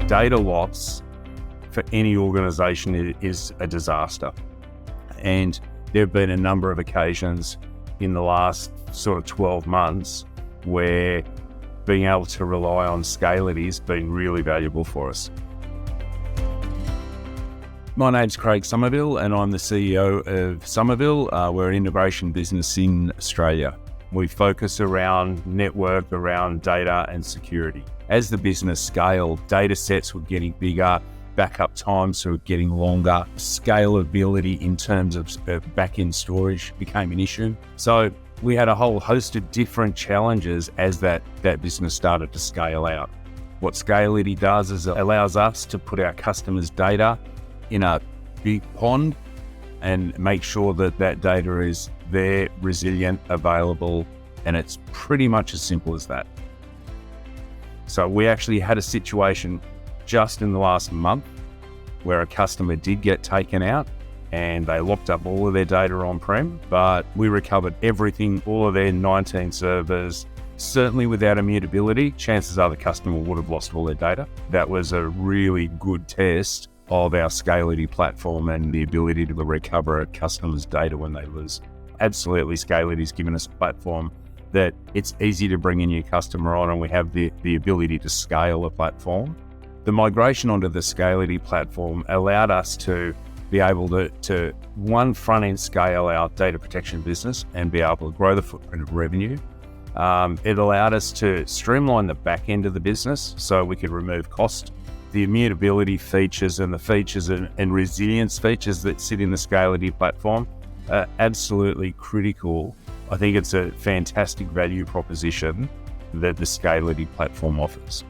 Data loss for any organization is a disaster. And there have been a number of occasions in the last sort of 12 months where being able to rely on Scality has been really valuable for us. My name's Craig Somerville and I'm the CEO of Somerville. We're an integration business in Australia. We focus around network, around data and security. As the business scaled, data sets were getting bigger, backup times were getting longer, scalability in terms of backend storage became an issue. So we had a whole host of different challenges as that business started to scale out. What Scality does is it allows us to put our customers' data in a big pond and make sure that that data is there, resilient, available, and it's pretty much as simple as that. So we actually had a situation just in the last month where a customer did get taken out and they locked up all of their data on-prem, but we recovered everything, all of their 19 servers. Certainly without immutability, chances are the customer would have lost all their data. That was a really good test of our Scality platform and the ability to recover a customer's data when they lose. Absolutely, Scality's given us a platform that it's easy to bring a new customer on, and we have the ability to scale a platform. The migration onto the Scality platform allowed us to be able to one, front-end scale our data protection business and be able to grow the footprint of revenue. It allowed us to streamline the back end of the business so we could remove cost. The immutability features and the features and resilience features that sit in the Scality platform are absolutely critical. I think it's a fantastic value proposition that the Scality platform offers.